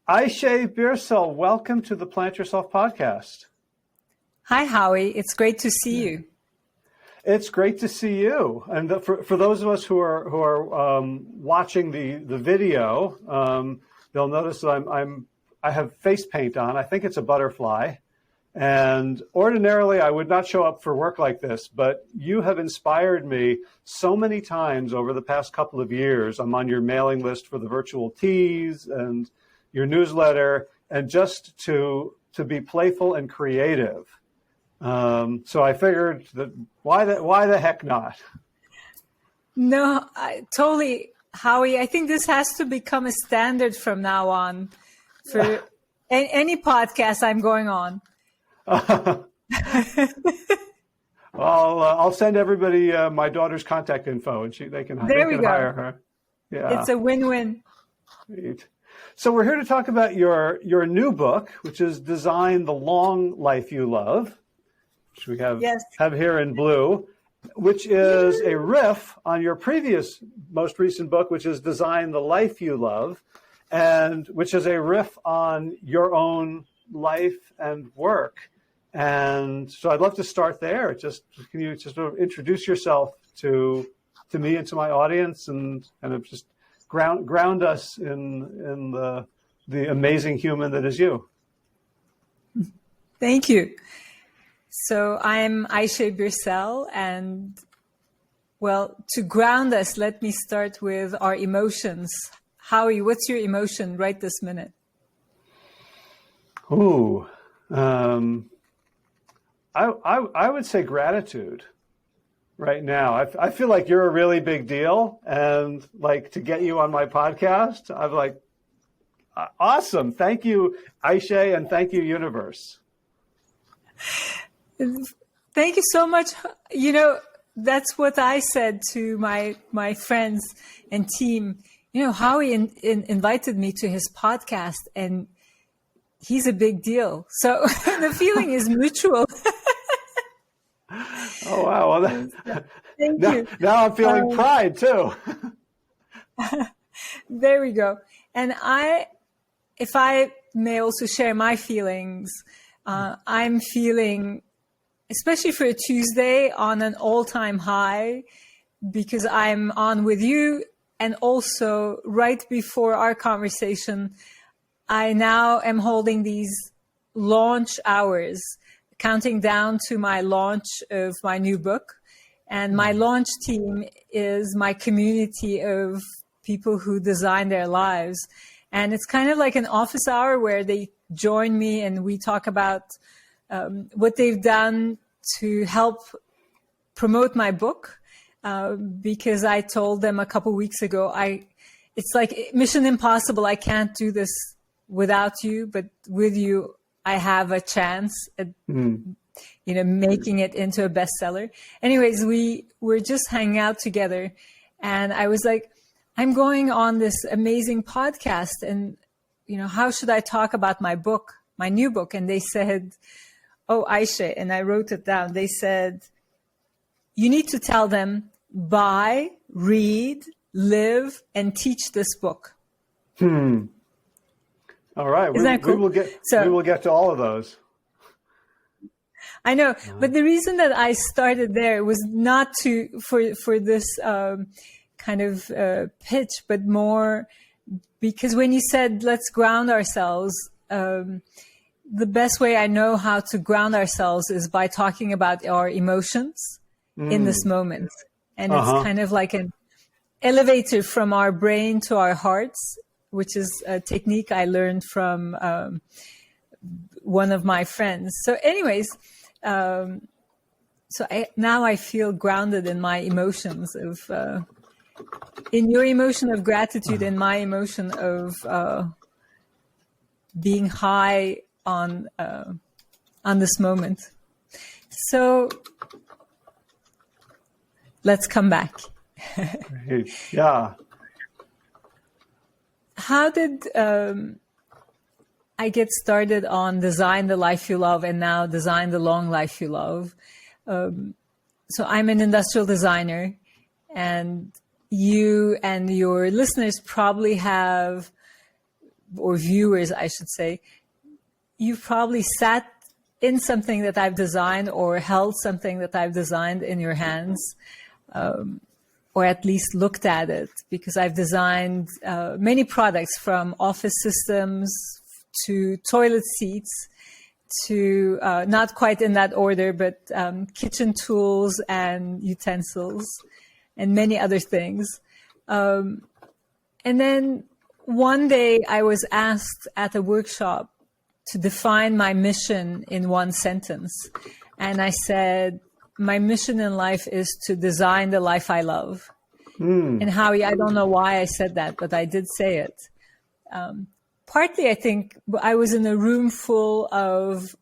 Ayse Birsel, welcome to the Plant Yourself podcast. Hi, Howie. It's great to see you. It's great to see you. And for those of us who are watching the video, they'll notice that I have face paint on. I think it's a butterfly. And ordinarily, I would not show up for work like this, but you have inspired me so many times over the past couple of years. I'm on your mailing list for the virtual teas and your newsletter, and just to be playful and creative. So I figured that why the heck not? No, totally, Howie. I think this has to become a standard from now on for any podcast I'm going on. Well, I'll send everybody my daughter's contact info, and they can hire her. Yeah, it's a win-win. Great. So we're here to talk about your new book, which is Design the Long Life You Love, which we have here in blue, which is a riff on your most recent book, which is Design the Life You Love, and which is a riff on your own life and work. And so I'd love to start there. Can you just sort of introduce yourself to me and to my audience, and kind of just ground us in the amazing human that is you. Thank you. So I'm Ayse Birsel, and well, to ground us, let me start with our emotions. Howie, what's your emotion right this minute? Ooh, I would say gratitude. Right now, I feel like you're a really big deal, and like to get you on my podcast, I'm like, awesome. Thank you, Ayse, and thank you, universe. Thank you so much. You know, that's what I said to my friends and team. You know, Howie invited me to his podcast, and he's a big deal. So the feeling is mutual. Oh, wow. Well, Thank you. Now I'm feeling pride, too. There we go. And if I may also share my feelings, I'm feeling, especially for a Tuesday, on an all-time high, because I'm on with you. And also, right before our conversation, I now am holding these launch hours, counting down to my launch of my new book. And my launch team is my community of people who design their lives. And it's kind of like an office hour where they join me and we talk about what they've done to help promote my book. Because I told them a couple weeks ago, it's like mission impossible. I can't do this without you, but with you, I have a chance at, making it into a bestseller. Anyways, we were just hanging out together, and I was like, I'm going on this amazing podcast, and, how should I talk about my book, my new book? And they said, oh, Ayse, and I wrote it down. They said, you need to tell them, buy, read, live, and teach this book. All right, we will get to all of those. I know, but the reason that I started there was not for this kind of pitch, but more because when you said let's ground ourselves, the best way I know how to ground ourselves is by talking about our emotions in this moment, and it's kind of like an elevator from our brain to our hearts, which is a technique I learned from one of my friends. So anyways, now I feel grounded in my emotions in your emotion of gratitude and my emotion of being high on this moment. So let's come back. Yeah. How did I get started on Design the Life You Love and now Design the Long Life You Love? So I'm an industrial designer, and you and your listeners probably have or viewers, I should say, you've probably sat in something that I've designed or held something that I've designed in your hands, or at least looked at it, because I've designed many products, from office systems to toilet seats to, not quite in that order, but kitchen tools and utensils and many other things. And then one day I was asked at a workshop to define my mission in one sentence. And I said, my mission in life is to design the life I love. And Howie, I don't know why I said that, but I did say it. Partly, I think I was in a room full of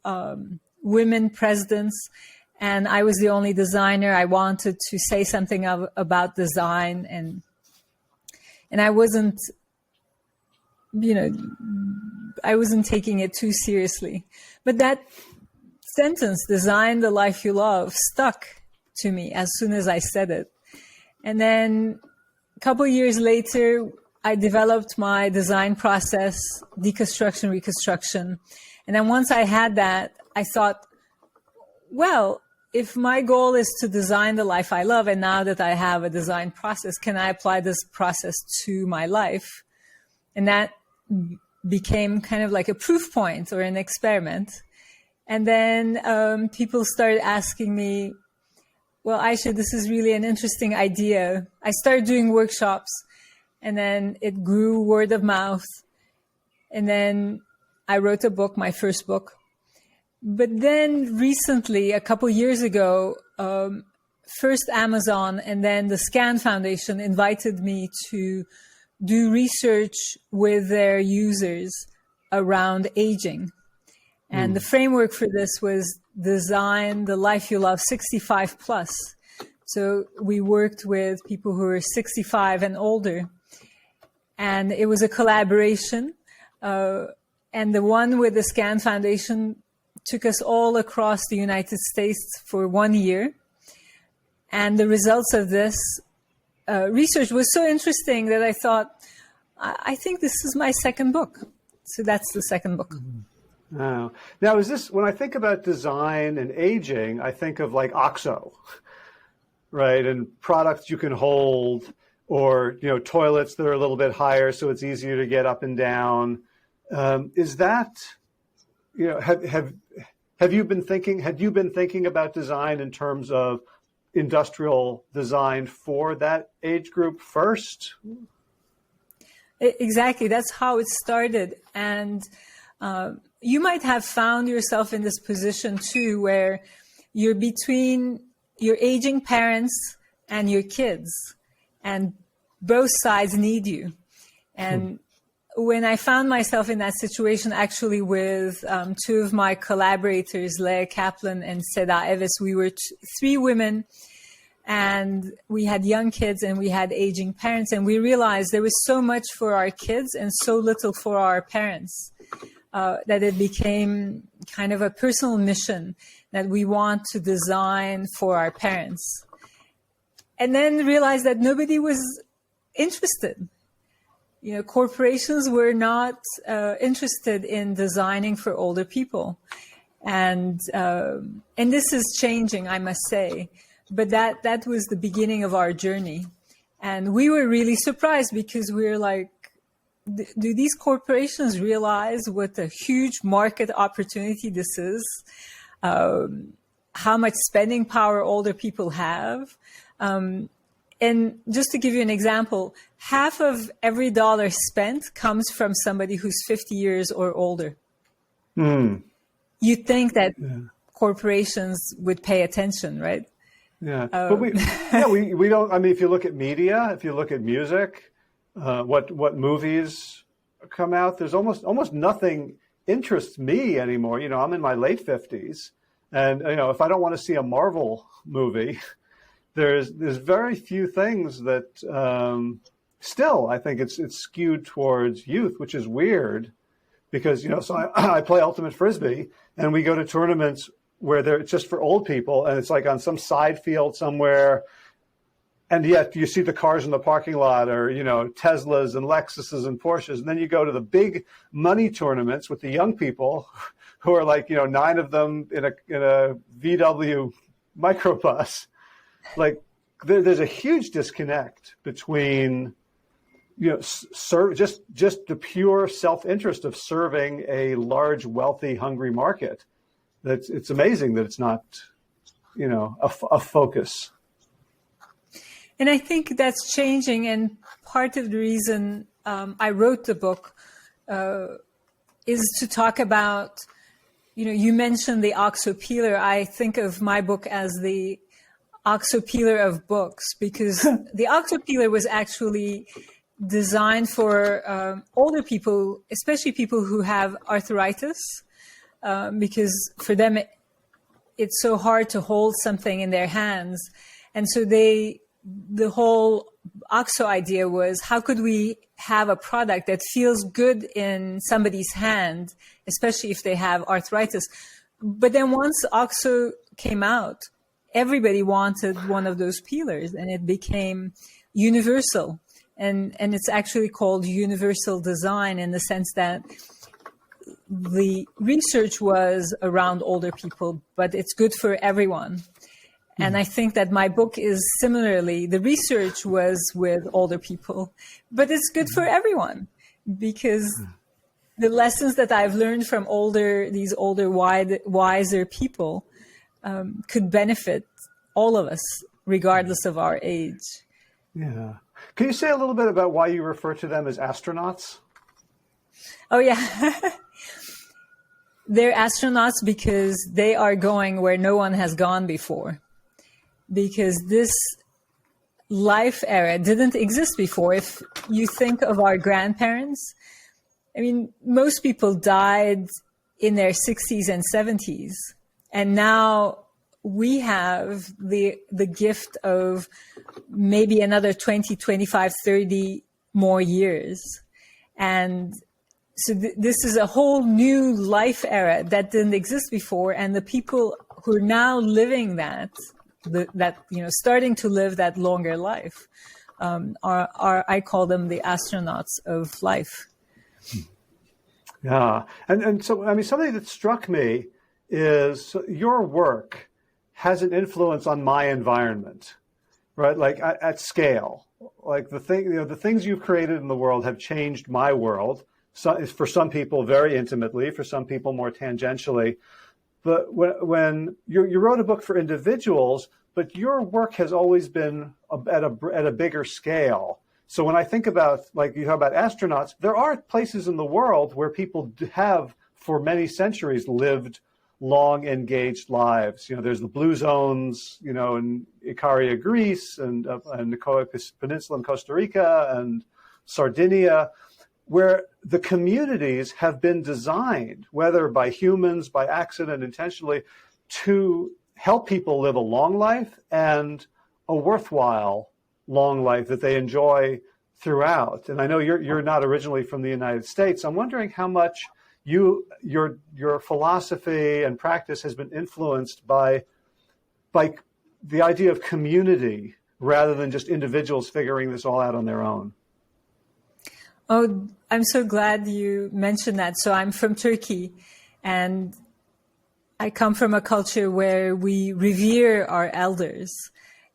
women presidents, and I was the only designer. I wanted to say something about design, and I wasn't, I wasn't taking it too seriously. But that sentence, design the life you love, stuck to me as soon as I said it. And then a couple of years later, I developed my design process, deconstruction, reconstruction. And then once I had that, I thought, well, if my goal is to design the life I love, and now that I have a design process, can I apply this process to my life? And that became kind of like a proof point or an experiment. And then people started asking me, well, Ayse, this is really an interesting idea. I started doing workshops, and then it grew word of mouth. And then I wrote a book, my first book. But then recently, a couple years ago, first Amazon and then the Scan Foundation invited me to do research with their users around aging. And the framework for this was design the life you love 65 plus. So we worked with people who are 65 and older. And it was a collaboration. And the one with the Scan Foundation took us all across the United States for 1 year. And the results of this research was so interesting that I thought, I think this is my second book. So that's the second book. Oh. Now, is this, when I think about design and aging, I think of like OXO, right? And products you can hold, or, toilets that are a little bit higher so it's easier to get up and down. Is that, had you been thinking about design in terms of industrial design for that age group first? Exactly. That's how it started. And you might have found yourself in this position too, where you're between your aging parents and your kids, and both sides need you. And when I found myself in that situation, actually with two of my collaborators, Leah Kaplan and Seda Eves, we were three women, and we had young kids and we had aging parents, and we realized there was so much for our kids and so little for our parents. That it became kind of a personal mission that we want to design for our parents. And then realized that nobody was interested. Corporations were not interested in designing for older people. And this is changing, I must say. But that was the beginning of our journey. And we were really surprised, because we were like, do these corporations realize what a huge market opportunity this is? How much spending power older people have? And just to give you an example, half of every dollar spent comes from somebody who's 50 years or older. You'd think that corporations would pay attention, right? Yeah, but we don't. I mean, if you look at media, if you look at music, what movies come out, there's almost nothing interests me anymore. I'm in my late 50s, and if I don't want to see a Marvel movie, there's very few things that still I think it's skewed towards youth, which is weird, because so I play ultimate frisbee, and we go to tournaments where it's just for old people, and it's like on some side field somewhere. and yet you see the cars in the parking lot are, you know, Teslas and Lexuses and Porsches. And then you go to the big money tournaments with the young people who are like, you know, 9 of them in a VW microbus. Like there's a huge disconnect between, you know, just the pure self-interest of serving a large, wealthy, hungry market. It's amazing that it's not, you know, a focus. And I think that's changing. And part of the reason I wrote the book is to talk about, you know, you mentioned the OXO peeler. I think of my book as the OXO peeler of books, because the OXO peeler was actually designed for older people, especially people who have arthritis, because for them it's so hard to hold something in their hands. And so the whole OXO idea was, how could we have a product that feels good in somebody's hand, especially if they have arthritis? But then once OXO came out, everybody wanted one of those peelers, and it became universal. And it's actually called universal design in the sense that the research was around older people, but it's good for everyone. And I think that my book is similarly, the research was with older people, but it's good for everyone, because the lessons that I've learned from these older, wiser people could benefit all of us, regardless of our age. Yeah. Can you say a little bit about why you refer to them as astronauts? Oh, yeah. They're astronauts because they are going where no one has gone before. Because this life era didn't exist before. If you think of our grandparents, I mean, most people died in their 60s and 70s. And now we have the gift of maybe another 20, 25, 30 more years. And so this is a whole new life era that didn't exist before. And the people who are now living that, you know, starting to live that longer life, are I call them the astronauts of life. Yeah. And so, I mean, something that struck me is your work has an influence on my environment, right? Like at scale, like the things you've created in the world have changed my world. So, for some people very intimately, for some people more tangentially. But when you wrote a book for individuals, but your work has always been at a bigger scale. So when I think about, like you talk about astronauts, there are places in the world where people have for many centuries lived long, engaged lives. You know, there's the blue zones, you know, in Ikaria, Greece, and the Coopus Peninsula in Costa Rica and Sardinia, where the communities have been designed, whether by humans, by accident, intentionally, to help people live a long life and a worthwhile long life that they enjoy throughout. And I know you're not originally from the United States. I'm wondering how much your philosophy and practice has been influenced by the idea of community rather than just individuals figuring this all out on their own. Oh, I'm so glad you mentioned that. So I'm from Turkey, and I come from a culture where we revere our elders.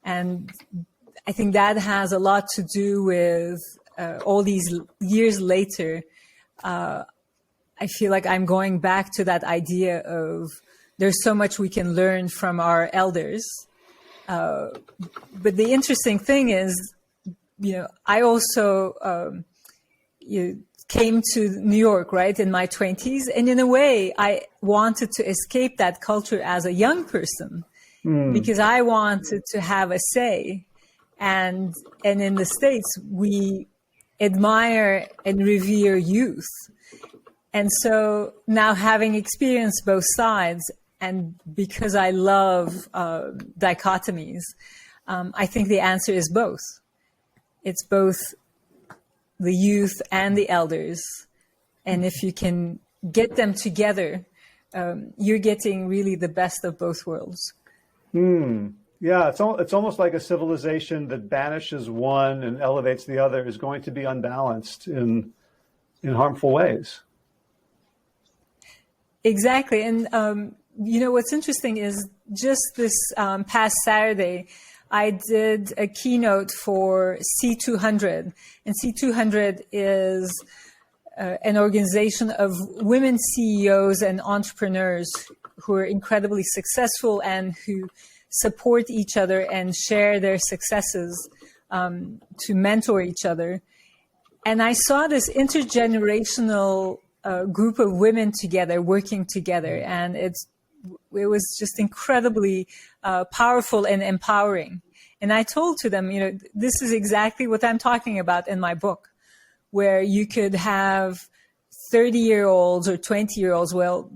And I think that has a lot to do with all these years later. I feel like I'm going back to that idea of there's so much we can learn from our elders. But the interesting thing is, you know, I also came to New York, right, in my 20s. And in a way, I wanted to escape that culture as a young person because I wanted to have a say. And in the States, we admire and revere youth. And so now, having experienced both sides, and because I love dichotomies, I think the answer is both. It's both the youth and the elders. And if you can get them together, you're getting really the best of both worlds. Yeah, it's almost like a civilization that banishes one and elevates the other is going to be unbalanced in harmful ways. Exactly. And, what's interesting is just this past Saturday, I did a keynote for C200. And C200 is an organization of women CEOs and entrepreneurs who are incredibly successful and who support each other and share their successes to mentor each other. And I saw this intergenerational group of women together, working together. And it was just incredibly powerful and empowering. And I told to them, this is exactly what I'm talking about in my book, where you could have 30-year-olds or 20-year-olds. Well,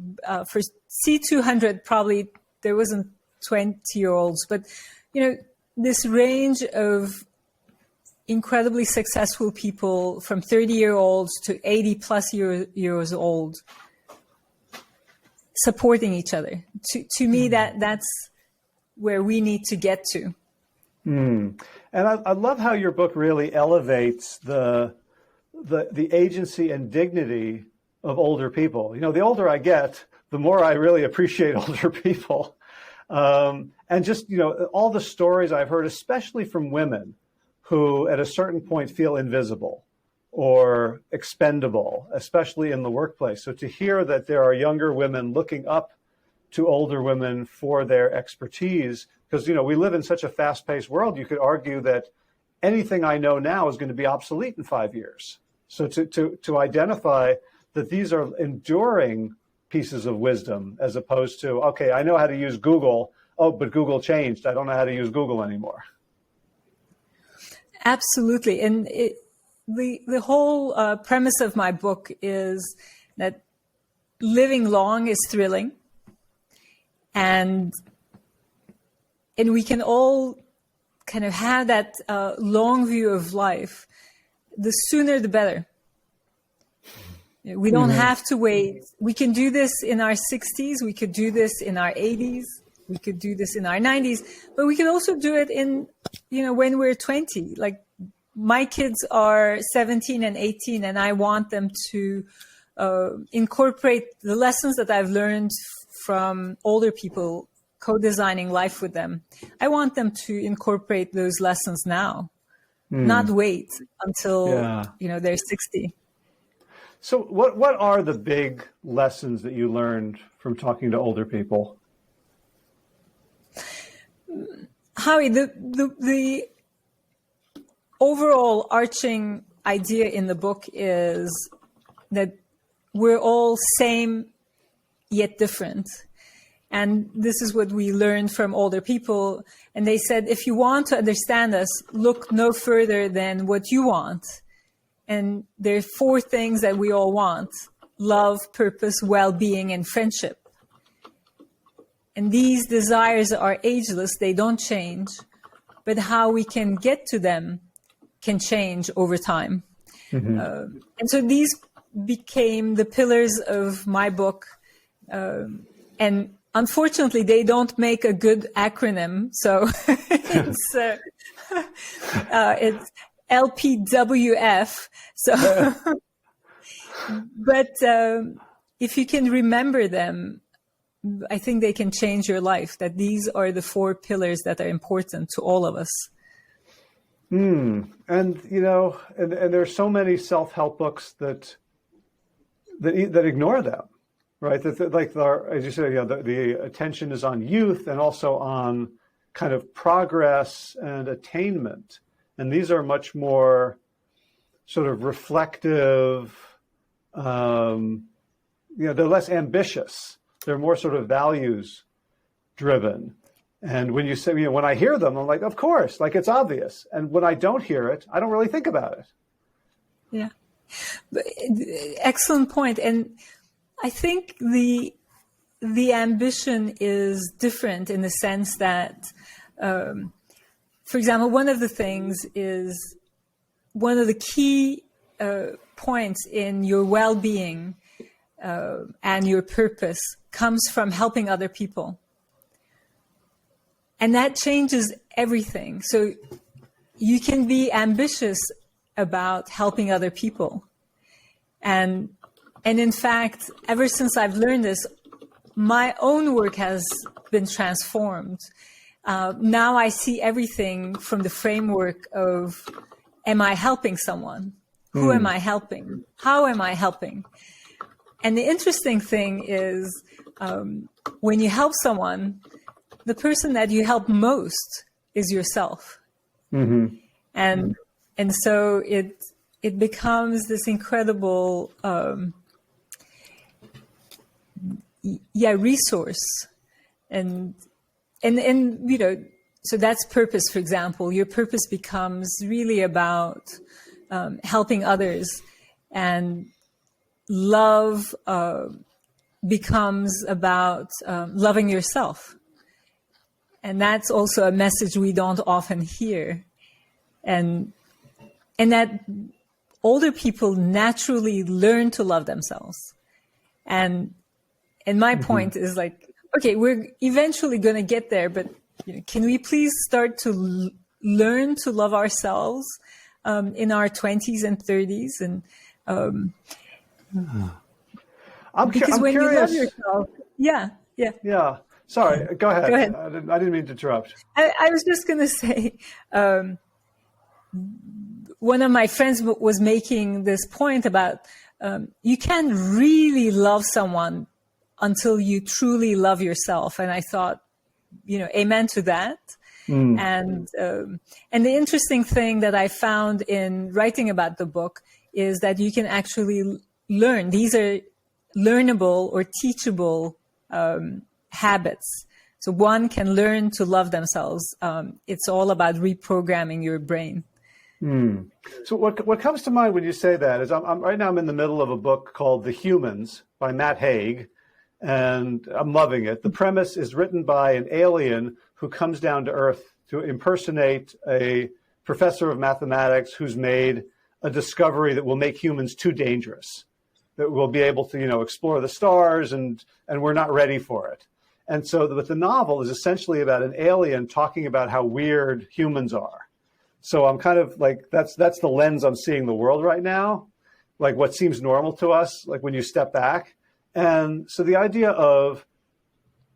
for C200, probably there wasn't 20-year-olds, but, this range of incredibly successful people from 30-year-olds to 80-plus years old supporting each other. To me, that's where we need to get to. And I love how your book really elevates the agency and dignity of older people. The older I get, the more I really appreciate older people. And just, all the stories I've heard, especially from women who at a certain point feel invisible or expendable, especially in the workplace. So to hear that there are younger women looking up to older women for their expertise, because, we live in such a fast-paced world, you could argue that anything I know now is going to be obsolete in 5 years. So to identify that these are enduring pieces of wisdom, as opposed to, okay, I know how to use Google. Oh, but Google changed. I don't know how to use Google anymore. Absolutely. And the whole premise of my book is that living long is thrilling. And we can all kind of have that long view of life. The sooner, the better. We don't have to wait. We can do this in our 60s. We could do this in our 80s. We could do this in our 90s. But we can also do it in, when we're 20. Like, my kids are 17 and 18, and I want them to incorporate the lessons that I've learned from older people, co-designing life with them. I want them to incorporate those lessons now, not wait until, they're 60. So what are the big lessons that you learned from talking to older people? Howie, the overall arching idea in the book is that we're all same yet different. And this is what we learned from older people. And they said, if you want to understand us, look no further than what you want. And there are 4 things that we all want: love, purpose, well-being, and friendship. And these desires are ageless. They don't change. But how we can get to them can change over time. And so these became the pillars of my book. And unfortunately, they don't make a good acronym. So it's LPWF. So, but if you can remember them, I think they can change your life. That these are the 4 pillars that are important to all of us. And there's so many self-help books that ignore them, right? As you said, the attention is on youth and also on kind of progress and attainment. And these are much more sort of reflective, they're less ambitious. They're more sort of values driven. And when you say, when I hear them, I'm like, of course, like it's obvious. And when I don't hear it, I don't really think about it. Yeah. Excellent point. And I think the ambition is different in the sense that, for example, one of the things is one of the key points in your well-being and your purpose comes from helping other people. And that changes everything. So you can be ambitious about helping other people. And in fact, ever since I've learned this, my own work has been transformed. Now I see everything from the framework of, am I helping someone? Who am I helping? How am I helping? And the interesting thing is, when you help someone, the person that you help most is yourself. Mm-hmm. And so it becomes this incredible, resource. And you know, so that's purpose, for example. Your purpose becomes really about helping others, and love becomes about loving yourself. And that's also a message we don't often hear. And that older people naturally learn to love themselves. And my point is like, okay, we're eventually going to get there, but you know, can we please start to learn to love ourselves in our 20s and 30s? And because when you love yourself, yeah. Sorry, go ahead. I didn't mean to interrupt. I was just going to say, one of my friends was making this point about you can't really love someone until you truly love yourself. And I thought, you know, amen to that. And the interesting thing that I found in writing about the book is that you can actually learn. These are learnable or teachable habits. So one can learn to love themselves. It's all about reprogramming your brain. So what comes to mind when you say that is I'm right now I'm in the middle of a book called The Humans by Matt Haig, and I'm loving it. The premise is written by an alien who comes down to Earth to impersonate a professor of mathematics who's made a discovery that will make humans too dangerous, that we'll be able to, you know, explore the stars, and we're not ready for it. And so the novel is essentially about an alien talking about how weird humans are. So I'm kind of like, that's the lens I'm seeing the world right now, like what seems normal to us, like when you step back. And so the idea of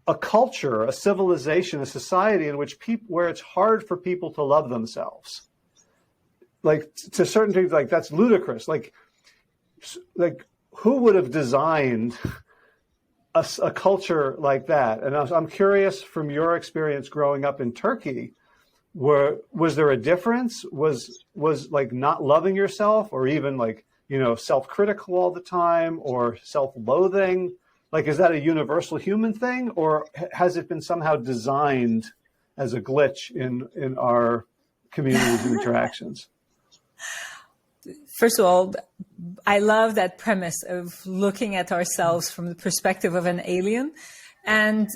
a culture, a civilization, a society in which where it's hard for people to love themselves, like to certain things, like that's ludicrous. Like who would have designed a culture like that? And I'm curious, from your experience growing up in Turkey, was there a difference? Was like not loving yourself, or even like, you know, self-critical all the time, or self-loathing? Like, is that a universal human thing, or has it been somehow designed as a glitch in our communities and interactions? First of all, I love that premise of looking at ourselves from the perspective of an alien. And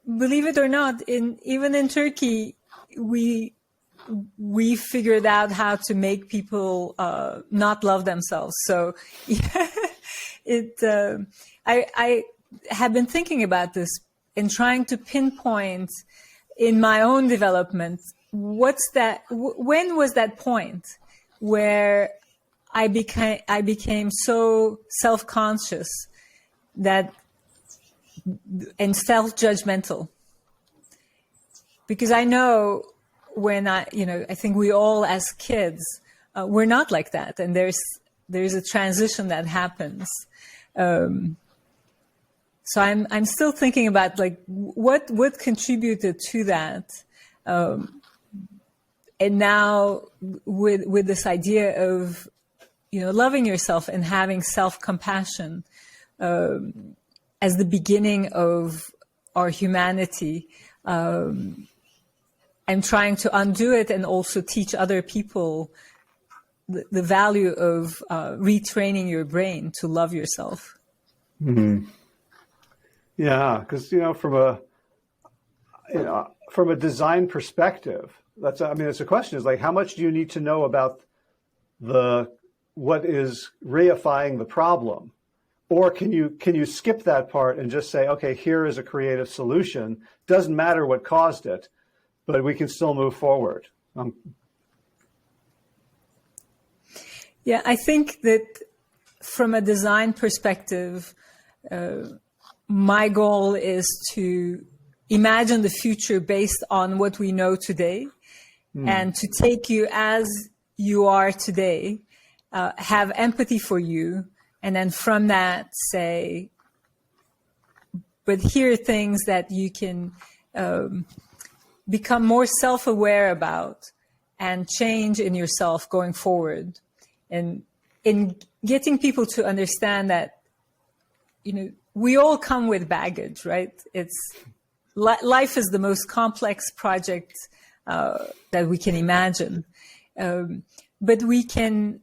believe it or not, even in Turkey, we figured out how to make people not love themselves. So I have been thinking about this and trying to pinpoint in my own development, when was that point where I became so self-conscious and self-judgmental? Because I know when I think we all as kids, we're not like that. And there's a transition that happens. So I'm still thinking about like what contributed to that. And now with this idea of, loving yourself and having self-compassion as the beginning of our humanity, I'm trying to undo it and also teach other people the value of retraining your brain to love yourself. Mm-hmm. Yeah, because from a design perspective, it's a question is like, how much do you need to know about what is reifying the problem, Or can you skip that part and just say, okay, here is a creative solution. Doesn't matter what caused it, but we can still move forward. Yeah, I think that from a design perspective, my goal is to imagine the future based on what we know today, and to take you as you are today, have empathy for you, and then from that say, but here are things that you can become more self-aware about and change in yourself going forward. And in getting people to understand that, we all come with baggage, right? Life is the most complex project that we can imagine. But we can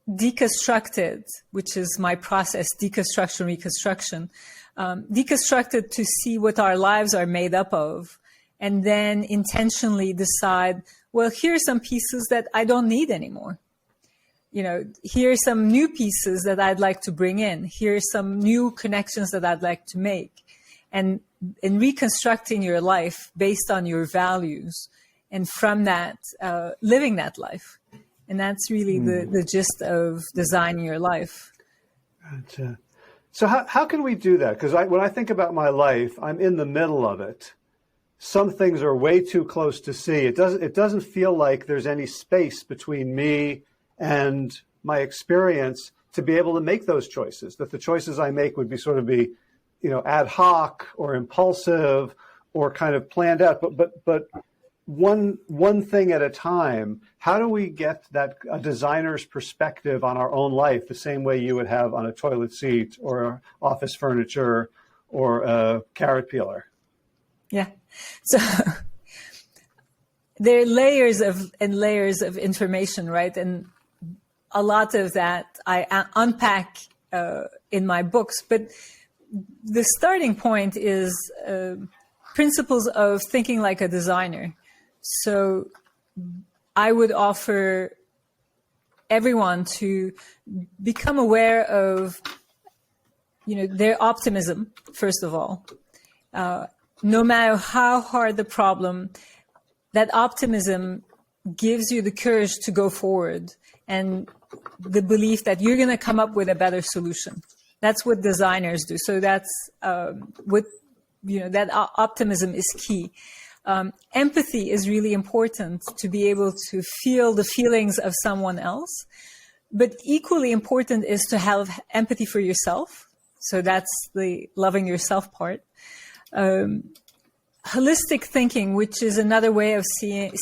deconstruct it, which is my process, deconstruction, reconstruction, deconstruct it to see what our lives are made up of, and then intentionally decide, well, here's some pieces that I don't need anymore. Here are some new pieces that I'd like to bring in. Here are some new connections that I'd like to make. And in reconstructing your life based on your values, and from that, living that life. And that's really the gist of designing your life. Gotcha. So how can we do that? Because when I think about my life, I'm in the middle of it. Some things are way too close to see. It doesn't feel like there's any space between me and my experience to be able to make those choices, that the choices I make would be ad hoc or impulsive or kind of planned out, but one thing at a time. How do we get a designer's perspective on our own life the same way you would have on a toilet seat or office furniture or a carrot peeler? Yeah. So there are layers of information, right? And a lot of that I unpack in my books, but the starting point is principles of thinking like a designer. So I would offer everyone to become aware of, their optimism, first of all. No matter how hard the problem, that optimism gives you the courage to go forward and the belief that you're going to come up with a better solution. That's what designers do. So that's that optimism is key. Empathy is really important to be able to feel the feelings of someone else. But equally important is to have empathy for yourself. So that's the loving yourself part. Holistic thinking, which is another way of seeing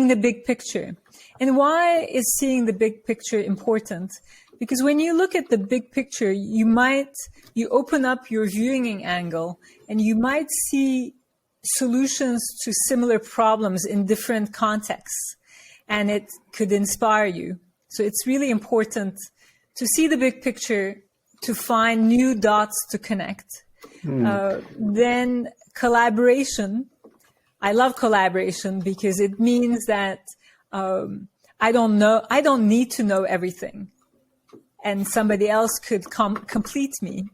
the big picture. And why is seeing the big picture important? Because when you look at the big picture, you open up your viewing angle and you might see solutions to similar problems in different contexts, and it could inspire you. So it's really important to see the big picture, to find new dots to connect. Then collaboration. I love collaboration because it means that I don't need to know everything, and somebody else could complete me.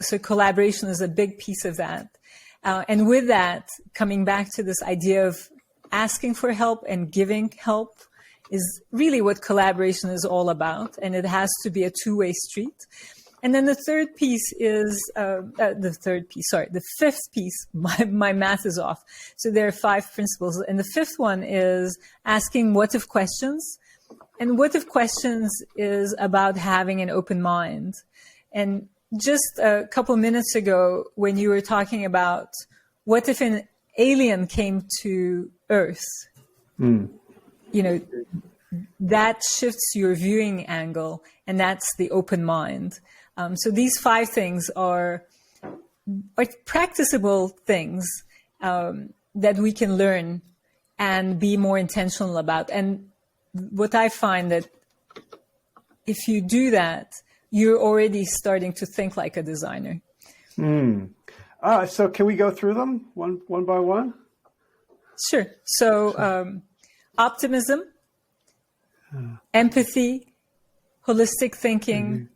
So collaboration is a big piece of that. And with that, coming back to this idea of asking for help and giving help is really what collaboration is all about. And it has to be a two-way street. And then the third piece is, the fifth piece, my math is off. So there are 5 principles. And the fifth one is asking what if questions. And what if questions is about having an open mind. And just a couple minutes ago, when you were talking about what if an alien came to Earth, that shifts your viewing angle, and that's the open mind. So these 5 things are practicable things that we can learn and be more intentional about. And what I find that if you do that, you're already starting to think like a designer. So can we go through them one by one? Sure. So optimism, empathy, holistic thinking,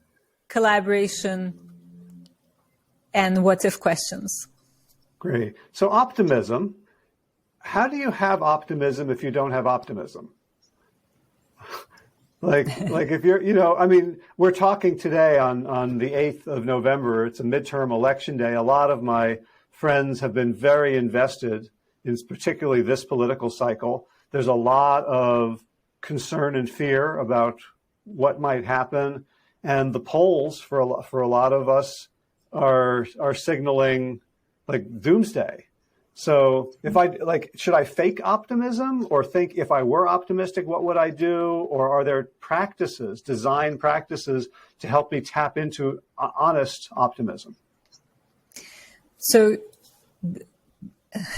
collaboration, and what if questions. Great. So optimism, how do you have optimism if you don't have optimism? Like if you're, I mean, we're talking today on the 8th of November. It's a midterm election day. A lot of my friends have been very invested in particularly this political cycle. There's a lot of concern and fear about what might happen. And the polls for a lot of us are signaling like doomsday. So should I fake optimism or think if I were optimistic, what would I do? Or are there practices, design practices to help me tap into honest optimism? So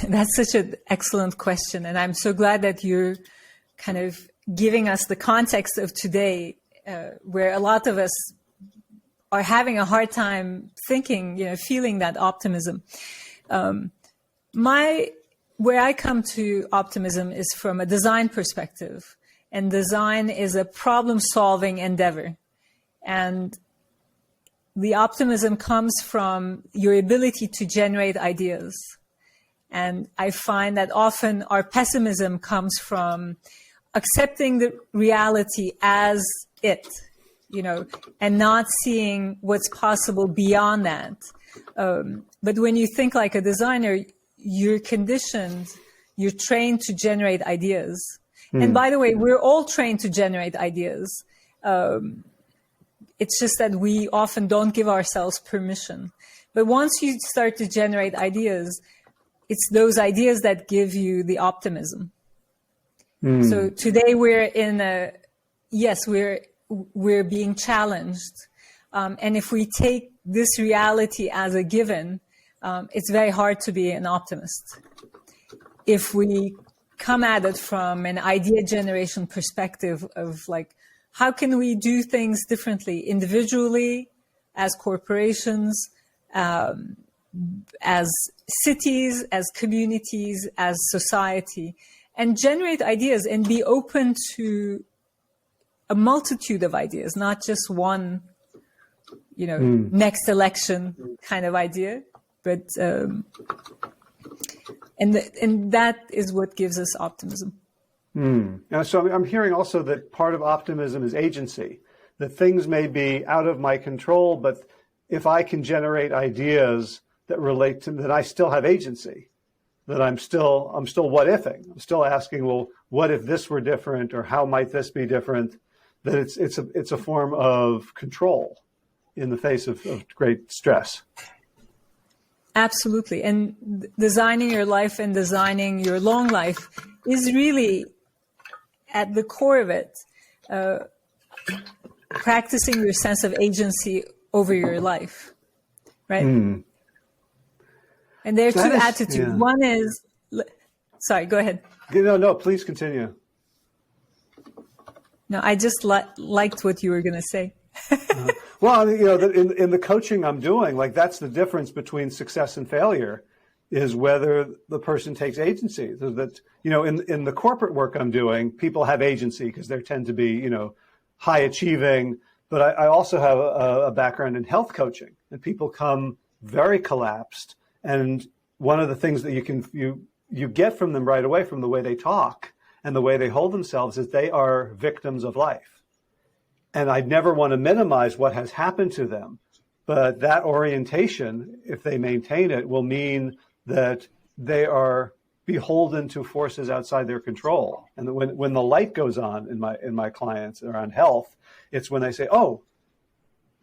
that's such an excellent question. And I'm so glad that you're kind of giving us the context of today, where a lot of us are having a hard time thinking, feeling that optimism. Where I come to optimism is from a design perspective, and design is a problem-solving endeavor. And the optimism comes from your ability to generate ideas. And I find that often our pessimism comes from accepting the reality as it, and not seeing what's possible beyond that. But when you think like a designer, you're conditioned, you're trained to generate ideas. And by the way, we're all trained to generate ideas. It's just that we often don't give ourselves permission. But once you start to generate ideas, it's those ideas that give you the optimism. So today we're we're being challenged. And if we take this reality as a given, it's very hard to be an optimist. If we come at it from an idea generation perspective of like, how can we do things differently individually, as corporations, as cities, as communities, as society, and generate ideas and be open to a multitude of ideas, not just one, next election kind of idea, but and that is what gives us optimism. So I'm hearing also that part of optimism is agency, that things may be out of my control, but if I can generate ideas that relate to that, I still have agency, that I'm still what ifing. I'm still asking, well, what if this were different, or how might this be different? That it's a form of control in the face of great stress. Absolutely. And designing your life and designing your long life is really at the core of it, practicing your sense of agency over your life, right? And there are two attitudes. Yeah. One is, sorry, go ahead. No, please continue. No, I just liked what you were going to say. Well, in the coaching I'm doing, like that's the difference between success and failure, is whether the person takes agency. So that, in the corporate work I'm doing, people have agency because they tend to be, high achieving. But I also have a background in health coaching, and people come very collapsed. And one of the things that you get from them right away from the way they talk and the way they hold themselves is they are victims of life. And I'd never want to minimize what has happened to them. But that orientation, if they maintain it, will mean that they are beholden to forces outside their control. And when the light goes on in my clients around health, it's when they say, oh,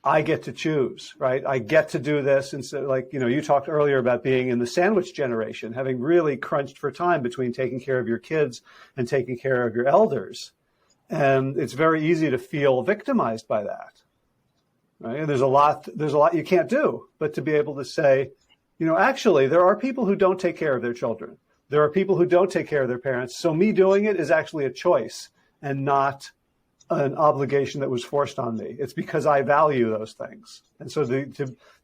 I get to choose, right? I get to do this. And so, you talked earlier about being in the sandwich generation, having really crunched for time between taking care of your kids and taking care of your elders. And it's very easy to feel victimized by that, right? And there's a lot you can't do, but to be able to say, actually, there are people who don't take care of their children. There are people who don't take care of their parents. So me doing it is actually a choice and not an obligation that was forced on me. It's because I value those things. And so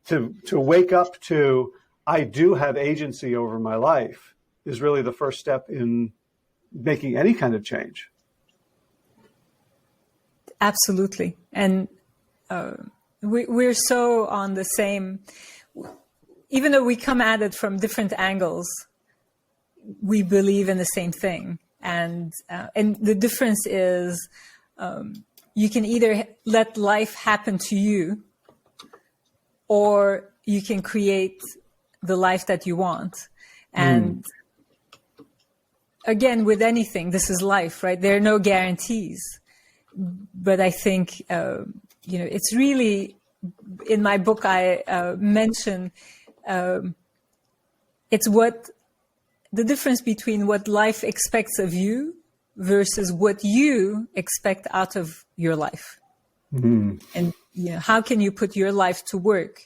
to wake up to, I do have agency over my life is really the first step in making any kind of change. Absolutely. And we're so on the same, even though we come at it from different angles, we believe in the same thing. And the difference is, you can either let life happen to you, or you can create the life that you want. And again, with anything, this is life, right? There are no guarantees. But I think, it's really, in my book, I mention it's what the difference between what life expects of you versus what you expect out of your life. And how can you put your life to work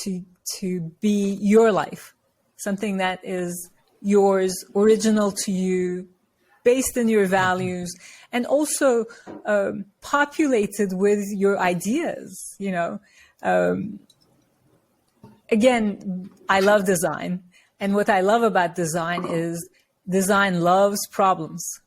to be your life, something that is yours, original to you, based in your values, and also populated with your ideas. Again, I love design, and what I love about design is design loves problems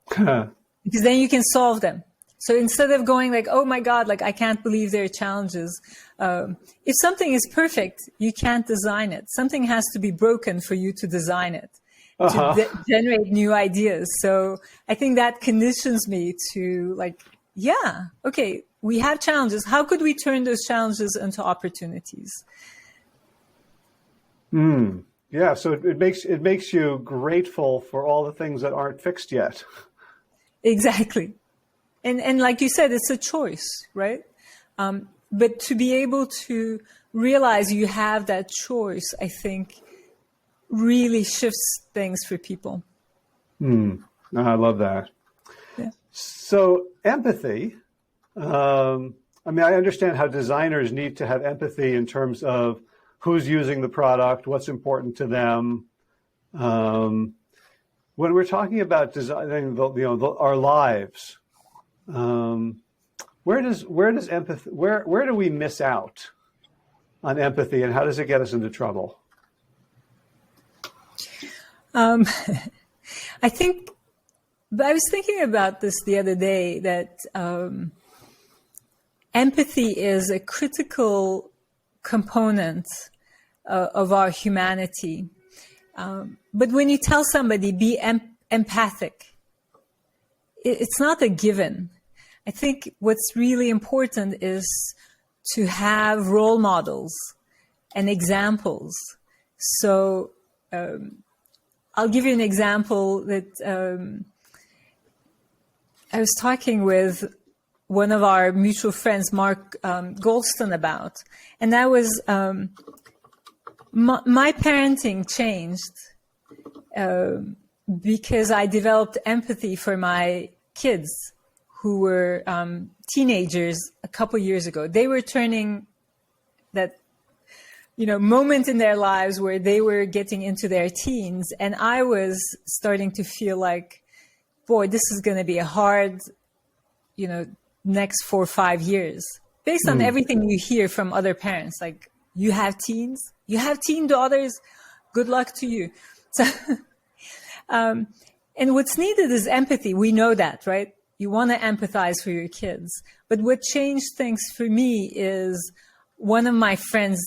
because then you can solve them. So instead of going like, oh my God, like I can't believe there are challenges. If something is perfect, you can't design it. Something has to be broken for you to design it, to generate new ideas. So I think that conditions me to like, yeah, okay, we have challenges. How could we turn those challenges into opportunities? Yeah, so it makes you grateful for all the things that aren't fixed yet. Exactly. And like you said, it's a choice, right? But to be able to realize you have that choice, I think, really shifts things for people. I love that. Yeah. So empathy, I understand how designers need to have empathy in terms of who's using the product, what's important to them. When we're talking about designing, our lives, where does empathy? Where do we miss out on empathy, and how does it get us into trouble? I think, but I was thinking about this the other day, that empathy is a critical component of our humanity. But when you tell somebody, be empathic, it's not a given. I think what's really important is to have role models and examples. So I'll give you an example that I was talking with one of our mutual friends, Mark Goldston, about. And that was my parenting changed because I developed empathy for my kids who were teenagers a couple years ago. They were turning that, moment in their lives where they were getting into their teens. And I was starting to feel like, boy, this is going to be a hard, next 4 or 5 years, based on everything you hear from other parents. Like, you have teens, you have teen daughters, good luck to you. So, and what's needed is empathy. We know that, right? You want to empathize for your kids. But what changed things for me is one of my friends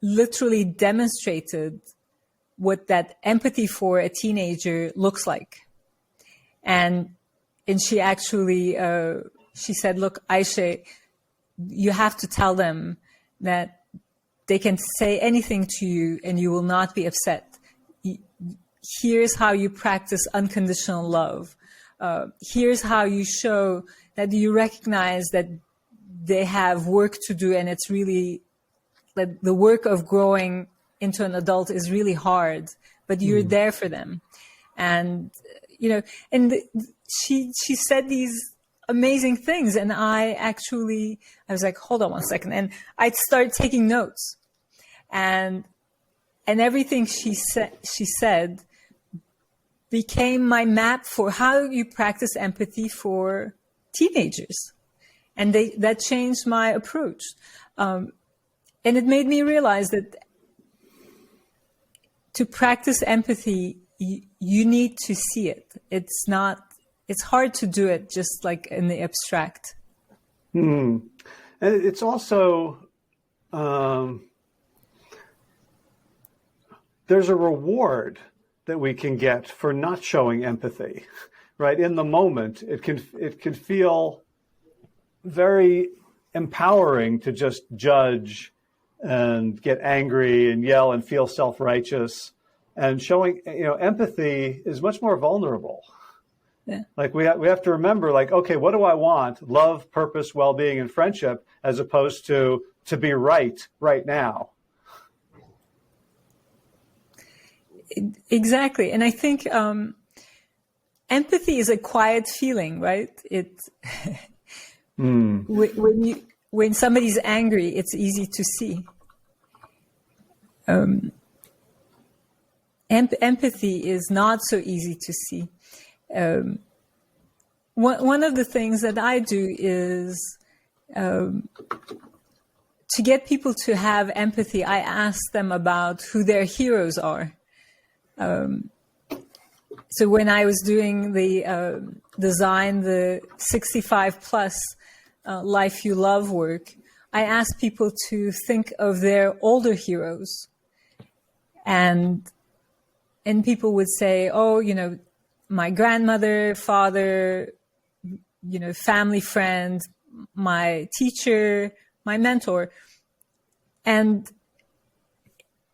literally demonstrated what that empathy for a teenager looks like. And she actually, she said, look, Ayse, you have to tell them that they can say anything to you and you will not be upset. Here's how you practice unconditional love. Here's how you show that you recognize that they have work to do, and it's really like the work of growing into an adult is really hard, but you're there for them. And, she said these amazing things. And I was like, hold on one second. And I started taking notes, and everything she said became my map for how you practice empathy for teenagers. And that changed my approach. And it made me realize that to practice empathy, you need to see it. It's hard to do it just like in the abstract. And it's also, there's a reward that we can get for not showing empathy, right? In the moment, it can feel very empowering to just judge and get angry and yell and feel self-righteous. And showing, empathy is much more vulnerable. Yeah. Like we have to remember, like, okay, what do I want? Love, purpose, well-being, and friendship, as opposed to be right now. Exactly. And I think empathy is a quiet feeling, right? When somebody's angry, it's easy to see. Empathy is not so easy to see. One of the things that I do is to get people to have empathy, I ask them about who their heroes are. So when I was doing the design, the 65 plus life you love work, I asked people to think of their older heroes. And people would say, oh, my grandmother, father, family friend, my teacher, my mentor. And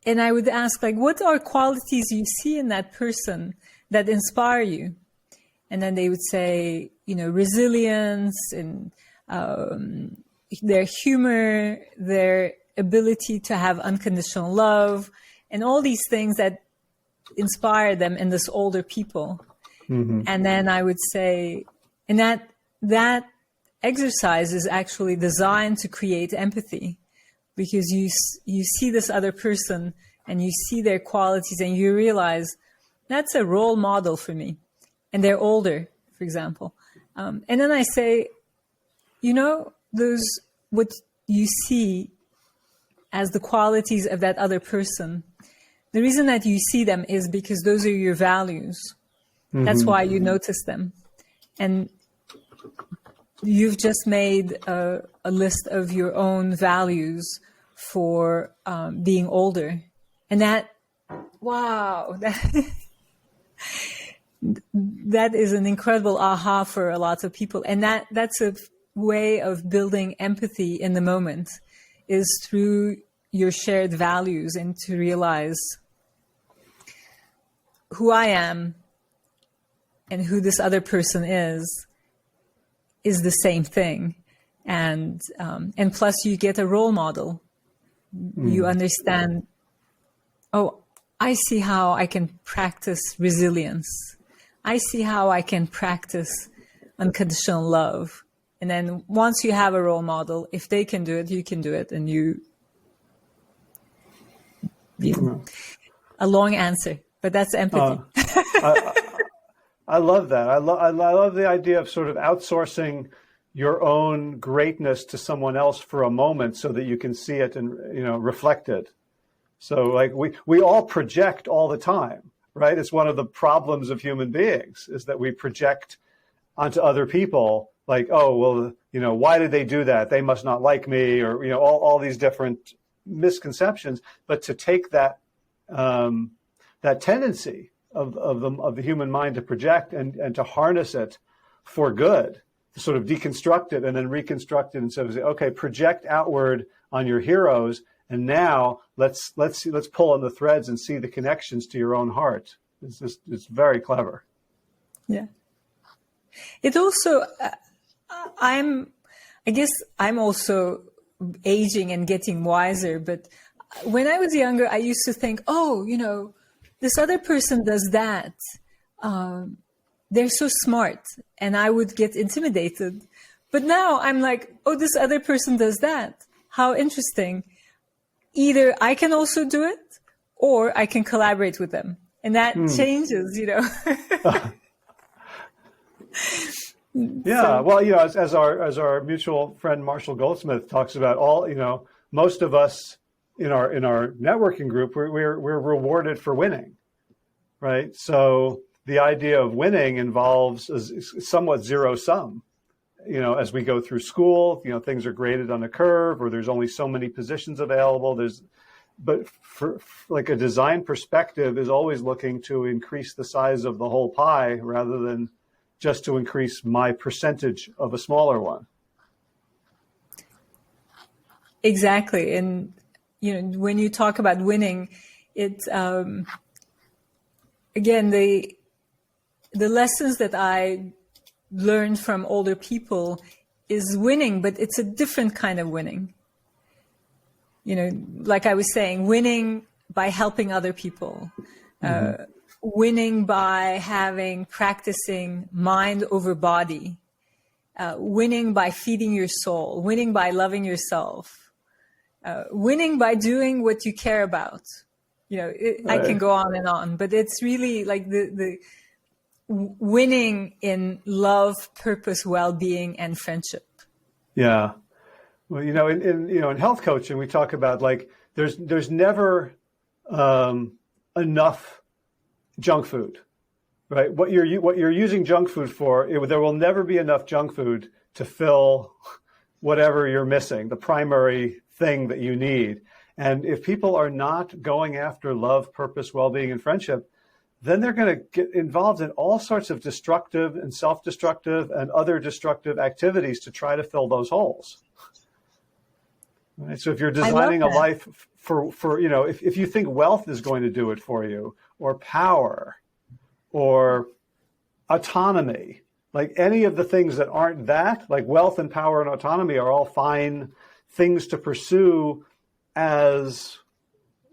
I would ask, like, what are qualities you see in that person that inspire you? And then they would say, resilience and their humor, their ability to have unconditional love, and all these things that inspire them in this older people. Mm-hmm. And then I would say, and that exercise is actually designed to create empathy, because you see this other person and you see their qualities and you realize that's a role model for me, and they're older, for example. And then I say, those what you see as the qualities of that other person, the reason that you see them is because those are your values. Mm-hmm. That's why you notice them. And you've just made a list of your own values for being older. And that is an incredible aha for a lot of people. And that's a way of building empathy in the moment, is through your shared values, and to realize who I am and who this other person is the same thing. And plus you get a role model. You understand, oh, I see how I can practice resilience. I see how I can practice unconditional love. And then once you have a role model, if they can do it, you can do it. And a long answer, but that's empathy. I love that. I love the idea of sort of outsourcing your own greatness to someone else for a moment, so that you can see it and reflect it. So like we all project all the time, right? It's one of the problems of human beings, is that we project onto other people, like, oh, well, why did they do that? They must not like me, or all these different misconceptions. But to take that that tendency of the human mind to project and to harness it for good, to sort of deconstruct it and then reconstruct it, and so say, okay, project outward on your heroes, and now let's pull on the threads and see the connections to your own heart. It's very clever. Yeah. It also, I guess I'm also aging and getting wiser, but when I was younger, I used to think, oh, this other person does that. They're so smart, and I would get intimidated. But now I'm like, oh, this other person does that. How interesting. Either I can also do it, or I can collaborate with them. And that changes, Yeah, so, well, as our mutual friend Marshall Goldsmith talks about, most of us in our networking group, we're rewarded for winning, right? So the idea of winning involves somewhat zero sum, as we go through school, things are graded on a curve, or there's only so many positions available. But for like a design perspective is always looking to increase the size of the whole pie rather than just to increase my percentage of a smaller one. Exactly. And, when you talk about winning, it's, again, the lessons that I learned from older people is winning, but it's a different kind of winning. Like I was saying, winning by helping other people, winning by practicing mind over body, winning by feeding your soul, winning by loving yourself, winning by doing what you care about. Right. I can go on and on, but it's really like the winning in love, purpose, well-being, and friendship. Yeah. Well, in health coaching, we talk about like there's never enough junk food, right? What you're using junk food for, there will never be enough junk food to fill whatever you're missing, the primary thing that you need. And if people are not going after love, purpose, well-being, and friendship, then they're going to get involved in all sorts of destructive and self-destructive and other destructive activities to try to fill those holes. Right? So if you're designing a life for if you think wealth is going to do it for you, or power, or autonomy, like any of the things that aren't that, like wealth and power and autonomy are all fine things to pursue as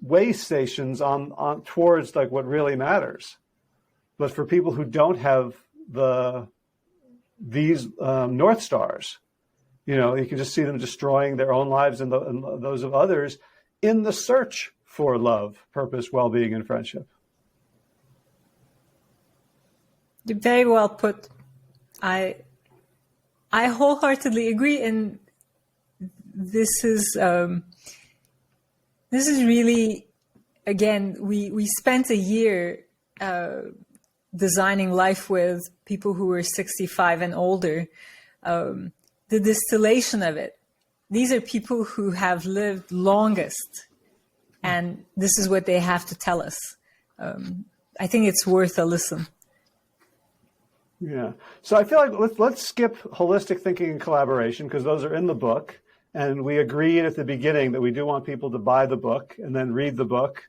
way stations on towards like what really matters. But for people who don't have these North Stars, you can just see them destroying their own lives and those of others in the search for love, purpose, well-being, and friendship. Very well put. I wholeheartedly agree, and this is really, again, we spent a year designing life with people who were 65 and older. The distillation of it. These are people who have lived longest, and this is what they have to tell us. I think it's worth a listen. Yeah. So I feel like let's skip holistic thinking and collaboration, because those are in the book. And we agreed at the beginning that we do want people to buy the book and then read the book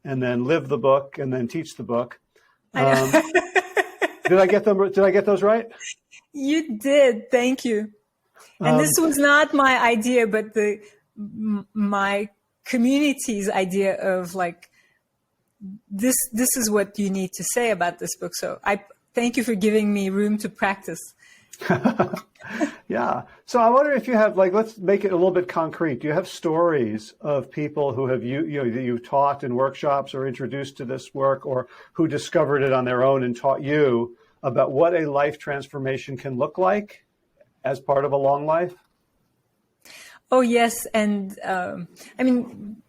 and then live the book and then teach the book. Did I get those right? You did. Thank you. And this was not my idea, but my community's idea of like, this is what you need to say about this book. So I thank you for giving me room to practice. Yeah. So I wonder if you have, like, let's make it a little bit concrete. Do you have stories of people who have that you've taught in workshops or introduced to this work, or who discovered it on their own and taught you about what a life transformation can look like as part of a long life? Oh, yes. And I mean,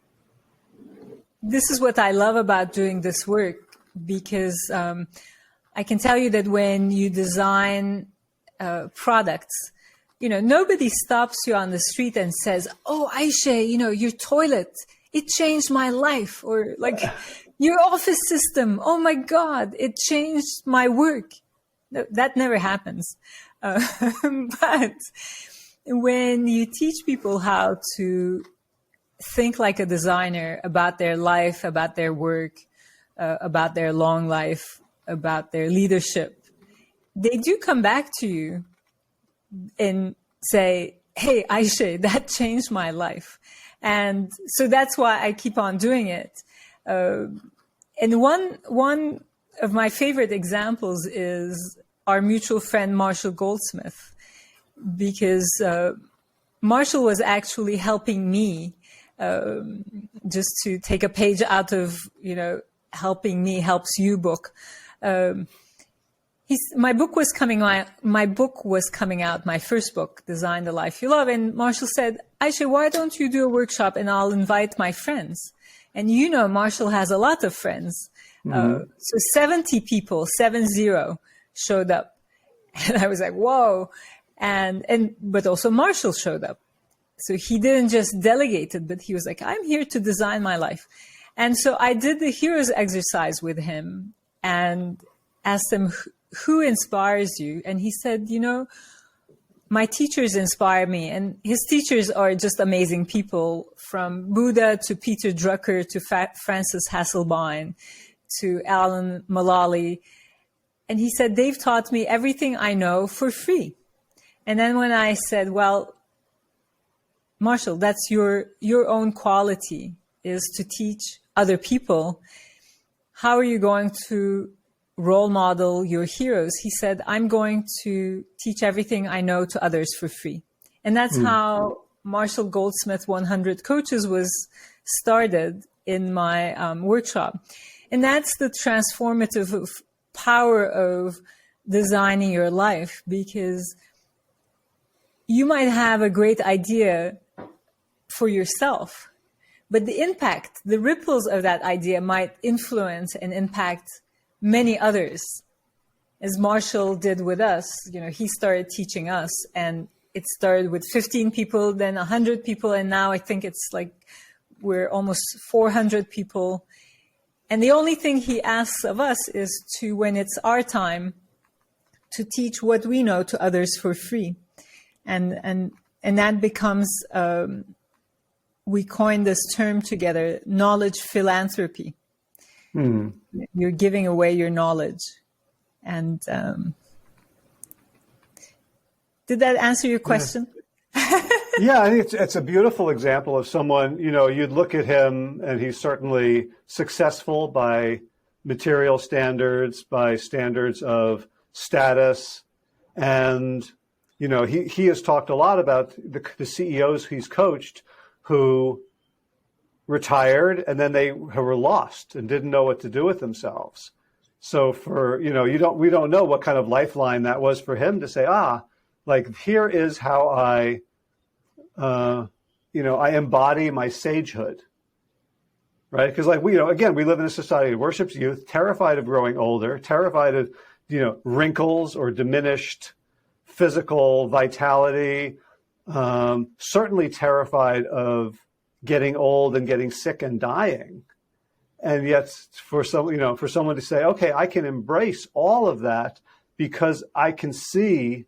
this is what I love about doing this work, because I can tell you that when you design products, nobody stops you on the street and says, "Oh, Ayse, your toilet, it changed my life," or like your office system, "Oh my God, it changed my work." No, that never happens. But when you teach people how to think like a designer about their life, about their work, about their long life, about their leadership, they do come back to you and say, "Hey, Ayse, that changed my life." And so that's why I keep on doing it. And one of my favorite examples is our mutual friend, Marshall Goldsmith, because Marshall was actually helping me, just to take a page out of, Helping Me Helps You book. My book was coming out, my first book, Design the Life You Love. And Marshall said, "Ayse, why don't you do a workshop and I'll invite my friends?" And Marshall has a lot of friends. So 70 people, 70, showed up. And I was like, whoa. But also Marshall showed up. So he didn't just delegate it, but he was like, I'm here to design my life. And so I did the heroes exercise with him and asked him, who inspires you? And he said, my teachers inspire me. And his teachers are just amazing people, from Buddha to Peter Drucker to Francis Hasselbein to Alan Mulally. And he said, they've taught me everything I know for free. And then when I said, well, Marshall, that's your own quality, is to teach other people. How are you going to role model your heroes? He said, I'm going to teach everything I know to others for free. And that's how Marshall Goldsmith 100 Coaches was started in my workshop. And that's the transformative power of designing your life, because you might have a great idea for yourself, but the impact, the ripples of that idea might influence and impact many others. As Marshall did with us, he started teaching us, and it started with 15 people, then 100 people, and now I think it's like we're almost 400 people. And the only thing he asks of us is to, when it's our time, to teach what we know to others for free. And that becomes, we coined this term together, knowledge philanthropy. You're giving away your knowledge. And did that answer your question? Yeah, I think it's a beautiful example of someone, you'd look at him and he's certainly successful by material standards, by standards of status. And, he has talked a lot about the CEOs he's coached who retired and then they were lost and didn't know what to do with themselves. So we don't know what kind of lifeline that was for him to say, here is how I embody my sagehood, right? Because we live in a society that worships youth, terrified of growing older, terrified of, wrinkles or diminished physical vitality, certainly terrified of getting old and getting sick and dying. And yet for someone to say, okay, I can embrace all of that because I can see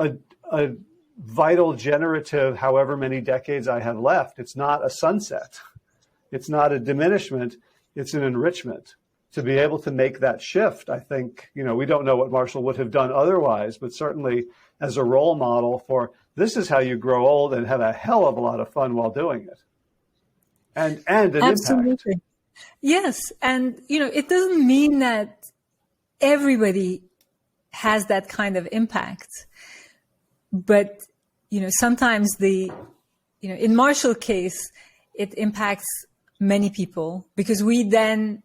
a vital generative, however many decades I have left. It's not a sunset. It's not a diminishment. It's an enrichment. To be able to make that shift, I think, we don't know what Marshall would have done otherwise, but certainly as a role model for this is how you grow old and have a hell of a lot of fun while doing it. And an Absolutely. impact. Yes. And, it doesn't mean that everybody has that kind of impact. But, sometimes in Marshall's case, it impacts many people because we then,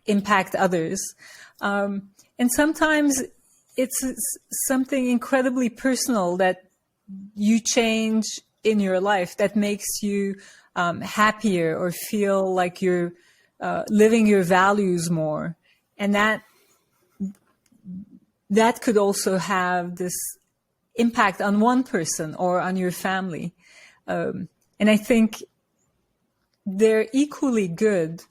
impact others. And sometimes it's something incredibly personal that you change in your life that makes you happier or feel like you're living your values more. And that could also have this impact on one person or on your family. And I think they're equally good.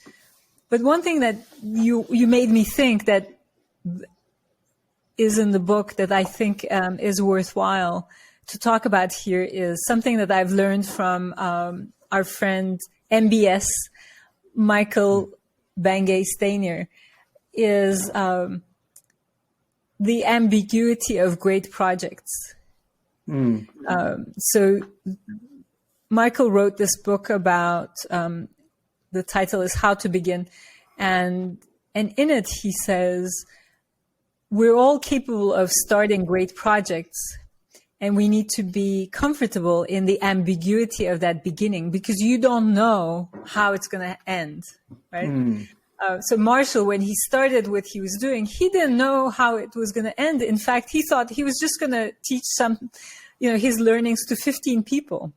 But one thing that you made me think that is in the book that I think is worthwhile to talk about here is something that I've learned from our friend MBS, Michael Bangay-Stanier, is the ambiguity of great projects. So Michael wrote this book about, the title is How to Begin. And in it, he says, we're all capable of starting great projects, and we need to be comfortable in the ambiguity of that beginning because you don't know how it's going to end, right? So Marshall, when he started what he was doing, he didn't know how it was going to end. In fact, he thought he was just going to teach his learnings to 15 people.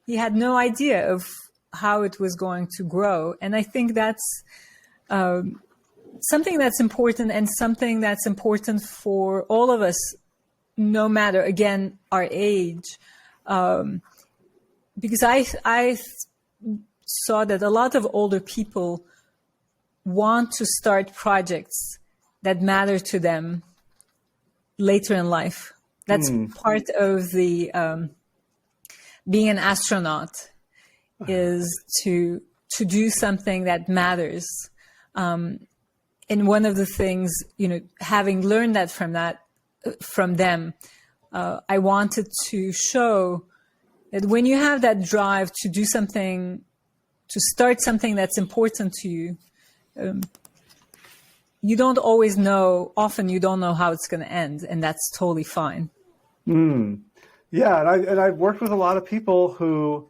He had no idea of how it was going to grow. And I think that's something that's important and something that's important for all of us, no matter, again, our age. Because I saw that a lot of older people want to start projects that matter to them later in life. That's part of the being an astronaut, is to do something that matters. And one of the things, having learned that from them, I wanted to show that when you have that drive to do something, to start something that's important to you, you don't always know, often you don't know how it's going to end, and that's totally fine. Yeah, and I've worked with a lot of people who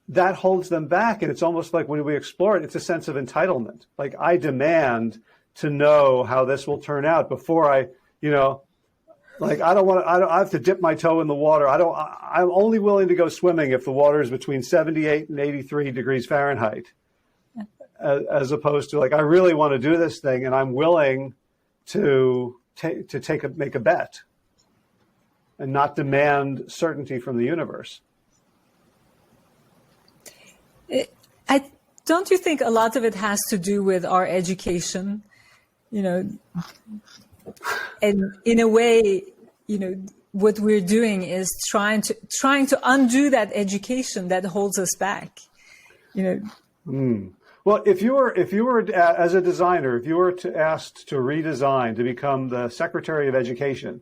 that holds them back, and it's almost like when we explore it, it's a sense of entitlement. Like, I demand to know how this will turn out before I have to dip my toe in the water. I'm only willing to go swimming if the water is between 78 and 83 degrees Fahrenheit, as opposed to, like, I really want to do this thing and I'm willing to make a bet and not demand certainty from the universe. Don't you think a lot of it has to do with our education? And in a way, what we're doing is trying to undo that education that holds us back. Well, if you were as a designer, if you were asked to redesign to become the Secretary of Education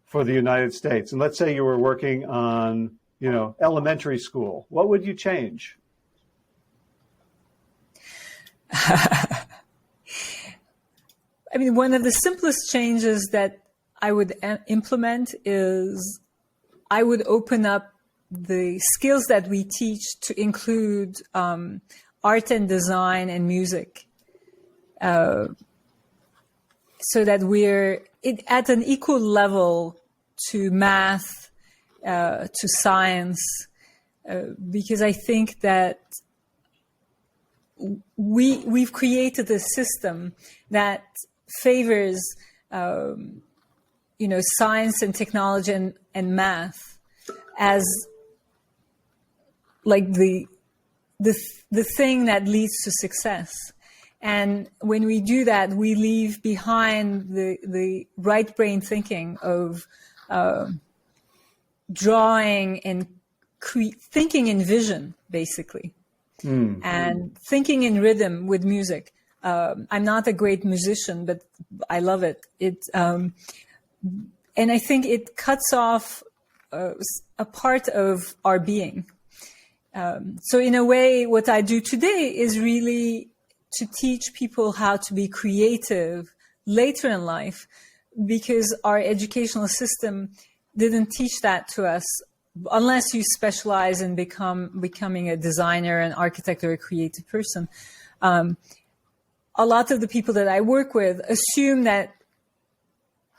for the United States, and let's say you were working on, elementary school, what would you change? I mean, one of the simplest changes that I would implement is I would open up the skills that we teach to include art and design and music, so that we're at an equal level to math, to science, because I think that we've created a system that favors science and technology and math as like the thing that leads to success. And when we do that, we leave behind the right brain thinking of drawing and thinking in vision, basically, and thinking in rhythm with music. I'm not a great musician, but I love it. And I think it cuts off a part of our being. So in a way, what I do today is really to teach people how to be creative later in life, because our educational system didn't teach that to us, unless you specialize in becoming a designer, an architect, or a creative person. A lot of the people that I work with assume that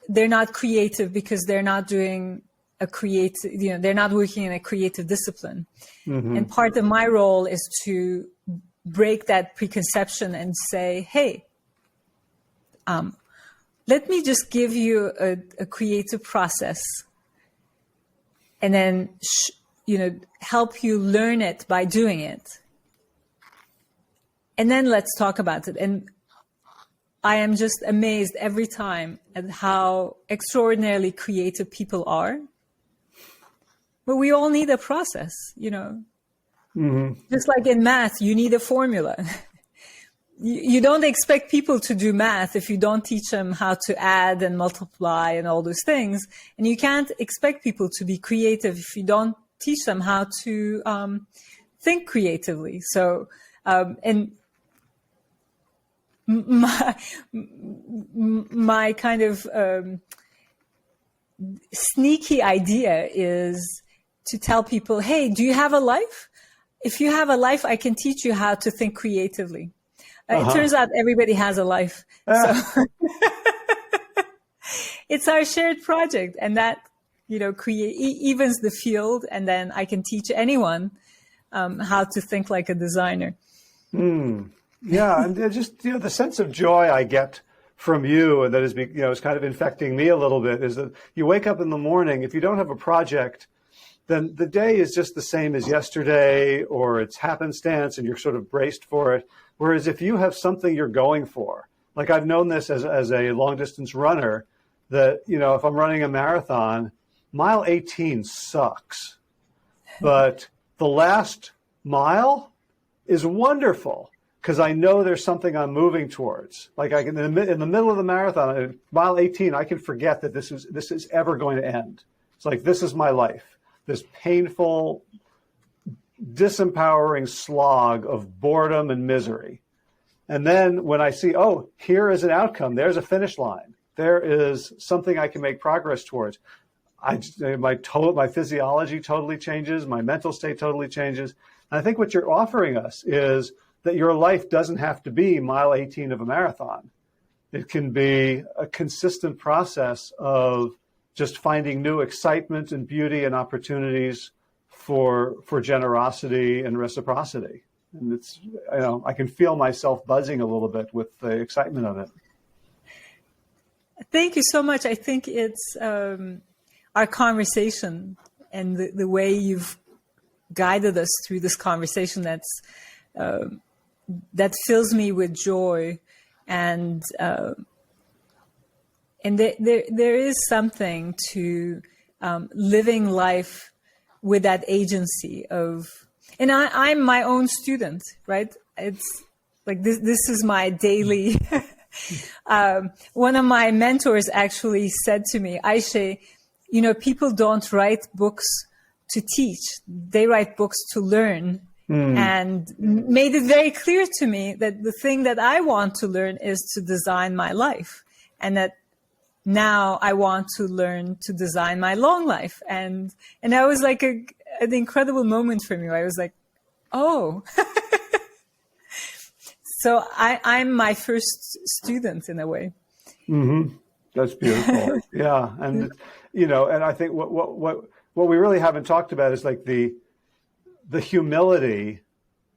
they're not creative because they're not doing they're not working in a creative discipline. And part of my role is to break that preconception and say, hey, let me just give you a creative process, and then, help you learn it by doing it. And then let's talk about it. And I am just amazed every time at how extraordinarily creative people are. But we all need a process, Just like in math, you need a formula. You don't expect people to do math if you don't teach them how to add and multiply and all those things. And you can't expect people to be creative if you don't teach them how to think creatively. So, and my kind of sneaky idea is to tell people, hey, do you have a life? If you have a life, I can teach you how to think creatively. It turns out everybody has a life. So it's our shared project, and that, evens the field, and then I can teach anyone how to think like a designer. Yeah, and just, the sense of joy I get from you, and that is, is kind of infecting me a little bit, is that you wake up in the morning, if you don't have a project, then the day is just the same as yesterday, or it's happenstance and you're sort of braced for it. Whereas if you have something you're going for, like I've known this as a long distance runner, that, if I'm running a marathon, mile 18 sucks, but the last mile is wonderful, because I know there's something I'm moving towards. Like in the middle of the marathon, at mile 18, I can forget that this is ever going to end. It's like, this is my life, this painful, disempowering slog of boredom and misery. And then when I see, oh, here is an outcome, there's a finish line, there is something I can make progress towards, my physiology totally changes, my mental state totally changes. And I think what you're offering us is that your life doesn't have to be mile 18 of a marathon. It can be a consistent process of just finding new excitement and beauty and opportunities for generosity and reciprocity. And it's, I can feel myself buzzing a little bit with the excitement of it. Thank you so much. I think it's our conversation and the way you've guided us through this conversation that fills me with joy, and there is something to living life with that agency of, and I'm my own student, right? It's like this is my daily. One of my mentors actually said to me, Ayse, people don't write books to teach; they write books to learn. And made it very clear to me that the thing that I want to learn is to design my life, and that now I want to learn to design my long life. And that was like an incredible moment for me. I was like, oh, so I'm my first student in a way. Mm-hmm. That's beautiful. Yeah. And, and I think what we really haven't talked about is like the humility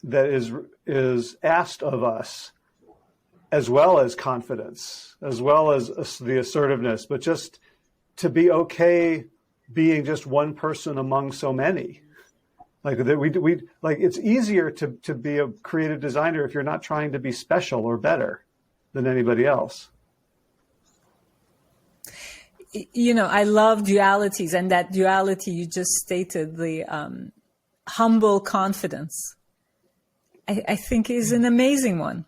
that is asked of us, as well as confidence, as well as the assertiveness, but just to be okay being just one person among so many. Like that we like, it's easier to be a creative designer if you're not trying to be special or better than anybody else. I love dualities, and that duality you just stated, the humble confidence, I think is an amazing one.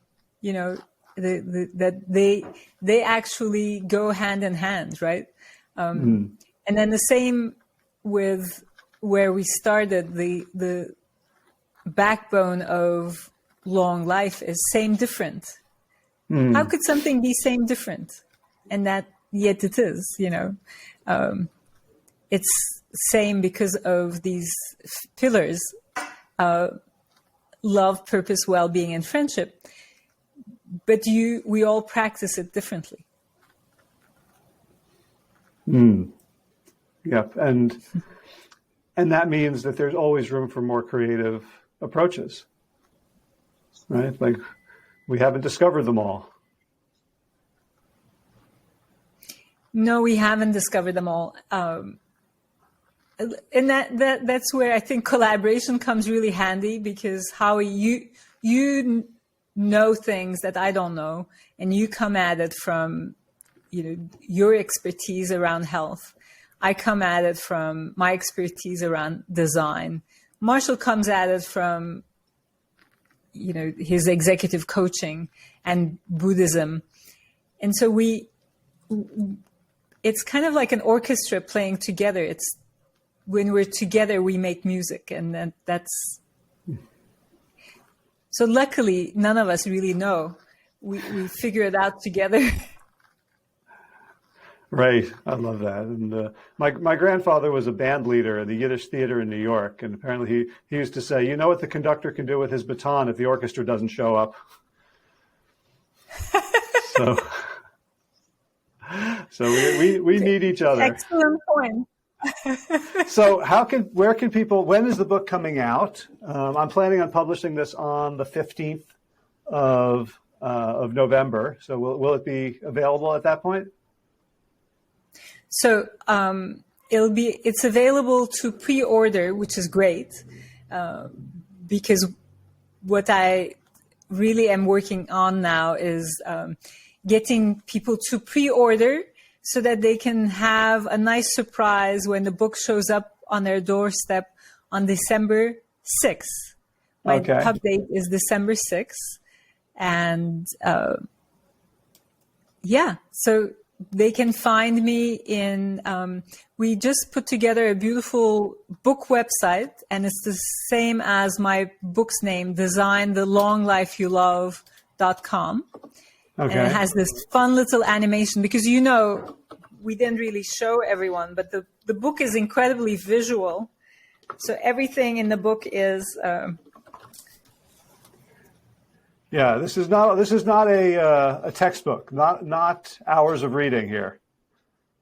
That they actually go hand in hand, right? And then the same with where we started, the backbone of long life is same different. How could something be same different? And that yet it is, it's same because of these pillars, love, purpose, well-being, and friendship. But we all practice it differently. Yep. And that means that there's always room for more creative approaches, right? Like, we haven't discovered them all. No, we haven't discovered them all. And that's where I think collaboration comes really handy, because how you know things that I don't know, and you come at it from your expertise around health. I come at it from my expertise around design. Marshall comes at it from his executive coaching and Buddhism, and so it's kind of like an orchestra playing together. It's when we're together, we make music, and that's. So luckily, none of us really know. We figure it out together. Right. I love that. And my grandfather was a band leader in the Yiddish theater in New York. And apparently he used to say, you know what the conductor can do with his baton if the orchestra doesn't show up? So we need each other. Excellent point. So where can people, when is the book coming out? I'm planning on publishing this on the 15th of of November. So will it be available at that point? So it's available to pre-order, which is great, because what I really am working on now is getting people to pre-order so that they can have a nice surprise when the book shows up on their doorstep on December 6th. My pub date is December 6th. And so they can find me in, we just put together a beautiful book website, and it's the same as my book's name, designthelonglifeyoulove.com. Okay. And it has this fun little animation because, we didn't really show everyone, but the book is incredibly visual. So everything in the book is... this is not a textbook, not hours of reading here.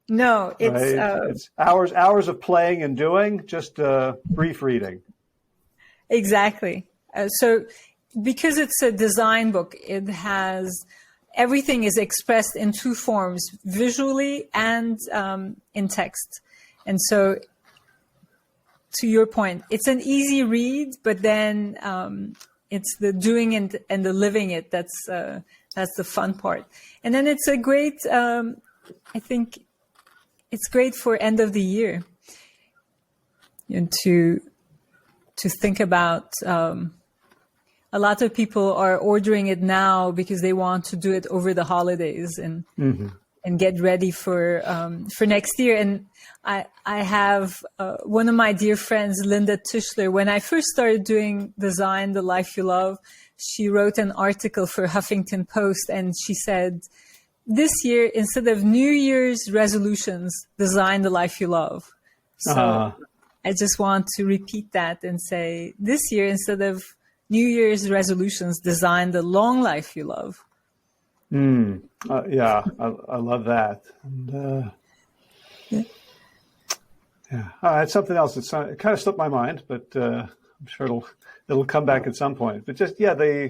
No, it's right? It's hours of playing and doing, just brief reading. Exactly. So because it's a design book, it has everything is expressed in two forms, visually and in text. And so, to your point, it's an easy read, but then it's the doing and the living it that's the fun part. And then it's a great, I think, it's great for end of the year, to think about. A lot of people are ordering it now because they want to do it over the holidays and get ready for next year. And I have one of my dear friends, Linda Tischler. When I first started doing Design the Life You Love, she wrote an article for Huffington Post, and she said, this year, instead of New Year's resolutions, design the life you love. So I just want to repeat that and say, this year, instead of New Year's resolutions, design the long life you love. I love that. And, it's something else. It kind of slipped my mind, but I'm sure it'll come back at some point. But just so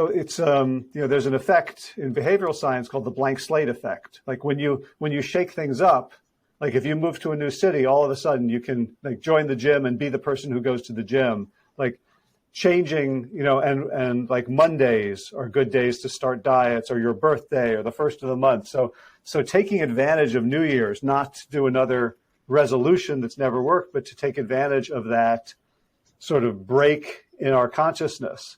it's there's an effect in behavioral science called the blank slate effect. Like when you shake things up, like if you move to a new city, all of a sudden you can like join the gym and be the person who goes to the gym. Like changing, and like Mondays are good days to start diets, or your birthday, or the first of the month. So taking advantage of New Year's, not to do another resolution that's never worked, but to take advantage of that sort of break in our consciousness,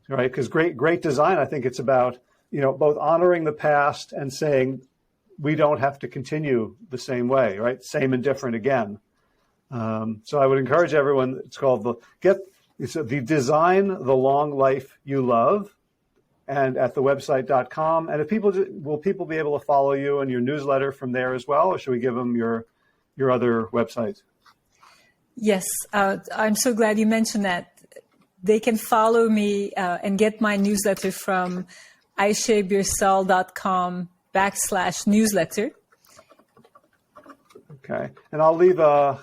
right? Because great design, I think it's about, both honoring the past and saying we don't have to continue the same way, right? Same and different again. So I would encourage everyone. It's called It's the Design the Long Life You Love, and at thewebsite.com. And will people be able to follow you and your newsletter from there as well, or should we give them your other website? Yes, I'm so glad you mentioned that. They can follow me and get my newsletter from aysebirsel.com/newsletter. Okay, and I'll leave a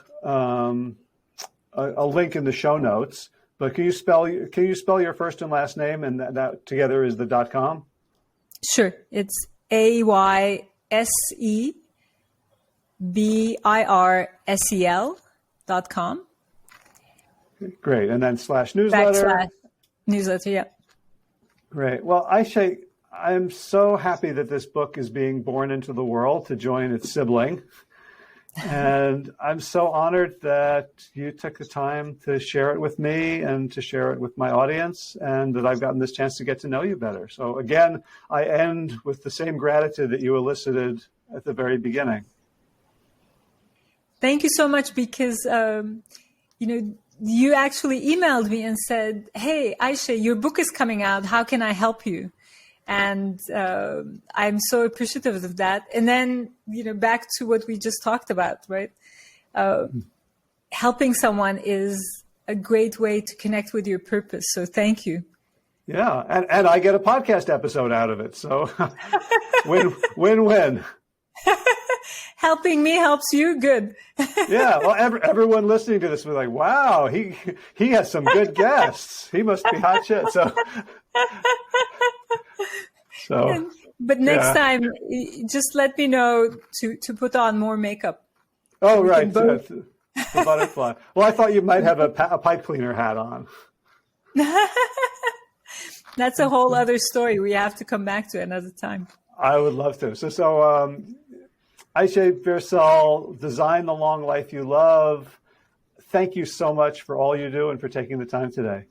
link in the show notes. But can you spell your first and last name, and that together is the .com? Sure. It's AYSEBIRSEL.com. Great. And then /newsletter. /newsletter, yeah. Great. Well, Ayse, I'm so happy that this book is being born into the world to join its sibling. And I'm so honored that you took the time to share it with me and to share it with my audience, and that I've gotten this chance to get to know you better. So again, I end with the same gratitude that you elicited at the very beginning. Thank you so much, because, you actually emailed me and said, hey, Ayse, your book is coming out. How can I help you? And I'm so appreciative of that. And then, back to what we just talked about, right? Helping someone is a great way to connect with your purpose. So thank you. Yeah. And I get a podcast episode out of it. So win-win. helping me helps you. Good. Yeah. Well, everyone listening to this was like, wow, he has some good guests. He must be hot shit. But next time, just let me know to put on more makeup. Oh, right. The butterfly. Well, I thought you might have a pipe cleaner hat on. That's a whole other story. We have to come back to another time. I would love to. So Ayse Birsel, Design the Long Life You Love. Thank you so much for all you do and for taking the time today.